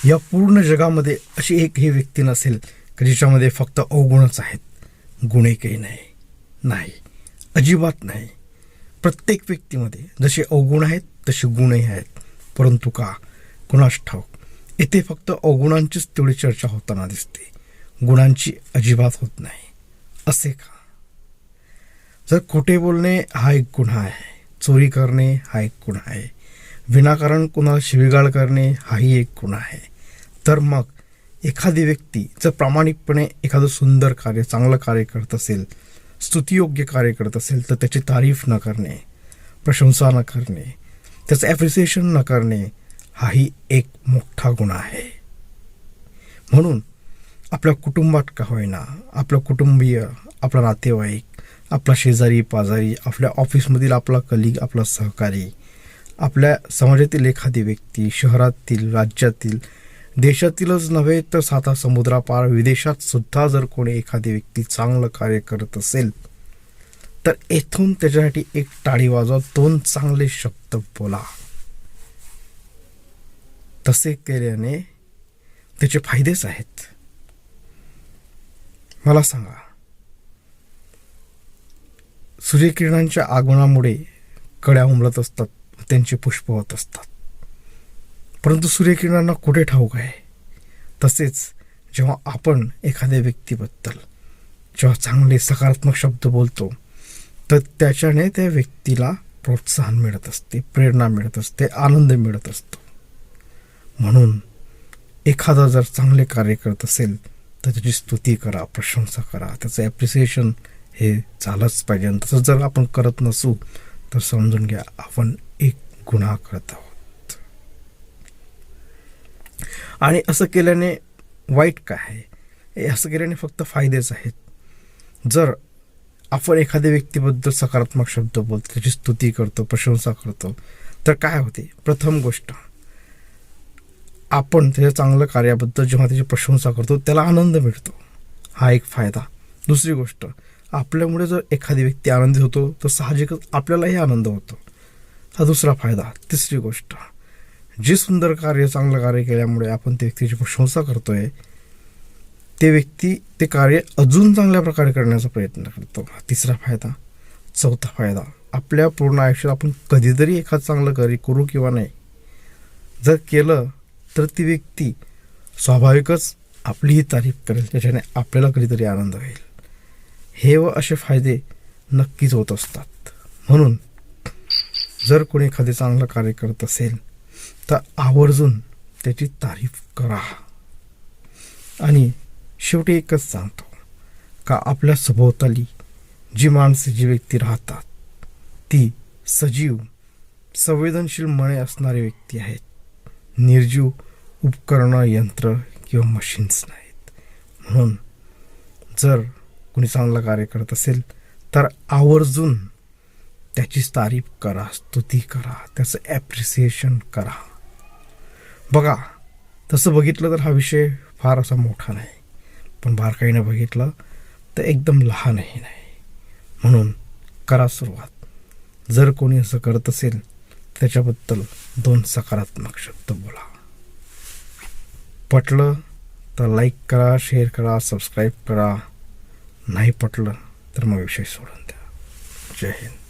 या पूर्ण जगामध्ये अशी एकही व्यक्ती नसेल की जिच्यामध्ये फक्त अवगुणच आहेत, गुण एकही नाही, अजिबात नाही. प्रत्येक व्यक्तीमध्ये जसे अवगुण आहेत तसे गुणही आहेत. परंतु का कुणास ठाऊक इथे फक्त अवगुणांचीच तेवढी चर्चा होताना दिसते, गुणांची अजिबात होत नाही. असे का? जर खोटे बोलणे हा एक गुन्हा आहे, चोरी करणे हा एक गुन्हा आहे, विनाकारण कुणाला शिवीगाळ करणे हाही एक गुन्हा आहे, तर मग एखादी व्यक्ती जर प्रामाणिकपणे एखादं सुंदर कार्य, चांगलं कार्य करत असेल, स्तुतियोग्य कार्य करत असेल, तर त्याची तारीफ न करणे, प्रशंसा न करणे, त्याचं ॲप्रिसिएशन न करणे हाही एक मोठा गुन्हा आहे. म्हणून आपल्या कुटुंबात का होईना, आपलं कुटुंबीय, आपला नातेवाईक, आपला शेजारी पाजारी, आपल्या ऑफिसमधील आपला कलिग, आपला सहकारी, आपल्या समाजातील एखादी व्यक्ती, शहरातील, राज्यातील, देशातीलच नव्हे तर साता समुद्रापार विदेशात सुद्धा जर कोणी एखादी व्यक्ती चांगलं कार्य करत असेल तर येथून त्याच्यासाठी एक टाळी वाजवा, 2 चांगले शब्द बोला. तसे केल्याने त्याचे फायदेच आहेत. मला सांगा, सूर्यकिरणांच्या आगमनामुळे कड्या उमलत असतात, त्यांचे पुष्प होत असतात, परंतु सूर्यकिरणांना कुठे ठाऊक आहे. तसेच जेव्हा आपण एखाद्या व्यक्तीबद्दल जेव्हा चांगले सकारात्मक शब्द बोलतो तर त्याच्याने त्या व्यक्तीला प्रोत्साहन मिळत असते, प्रेरणा मिळत असते, आनंद मिळत असतो. म्हणून एखादा जर चांगले कार्य करत असेल तर त्याची स्तुती करा, प्रशंसा करा, त्याचं ॲप्रिसिएशन हे झालंच पाहिजे. आणि तसं जर आपण करत नसू तर समजून घ्या आपण एक गुन्हा करत आहोत. आणि असं केल्याने वाईट काय आहे? असं केल्याने फक्त फायदेच आहेत. जर आपण एखाद्या व्यक्तीबद्दल सकारात्मक शब्द बोलतो, त्याची स्तुती करतो, प्रशंसा करतो, तर काय होते? प्रथम गोष्ट, आपण त्याच्या चांगल्या कार्याबद्दल जेव्हा त्याची प्रशंसा करतो त्याला आनंद मिळतो, हा एक फायदा. दुसरी गोष्ट, आपल्यामुळे जर एखादी व्यक्ती आनंदित होतो तर साहजिकच आपल्यालाही आनंद होतो, हा दुसरा फायदा. तिसरी गोष्ट, जे सुंदर कार्य, चांगलं कार्य केल्यामुळे आपण त्या व्यक्तीची प्रशंसा करतोय, ते व्यक्ती ते कार्य अजून चांगल्या प्रकारे करण्याचा प्रयत्न करतो, हा तिसरा फायदा. चौथा फायदा, आपल्या पूर्ण आयुष्यात आपण कधीतरी एखादं चांगलं कार्य करू किंवा नाही, जर केलं तर ती व्यक्ती स्वाभाविकच आपलीही तारीफ करेल, त्याच्याने आपल्याला कधीतरी आनंद होईल. हे व असे फायदे नक्कीच होत असतात. म्हणून जर कोणी एखादे चांगलं कार्य करत असेल तर आवर्जून त्याची तारीफ करा. आणि शेवटी एकच सांगतो का आपल्या सभोवताली जी माणसे, जी व्यक्ती राहतात ती सजीव, संवेदनशील मने असणारी व्यक्ती आहेत, निर्जीव उपकरणं, यंत्र किंवा मशीन्स नाहीत. म्हणून जर कोणी चांगलं कार्य करत असेल तर आवर्जून त्याची तारीफ करा, स्तुती करा, त्याचं ॲप्रिसिएशन करा. बघा, तसं बघितलं तर हा विषय फार असा मोठा नाही, पण बारकाईनं बघितलं तर एकदम लहानही नाही. म्हणून करा सुरुवात. जर कोणी असं करत असेल त्याच्याबद्दल 2 सकारात्मक शब्द बोला. पटलं तर लाईक करा, शेअर करा, सबस्क्राईब करा. नाही पटलं तर मग विषय सोडून द्या. जय हिंद.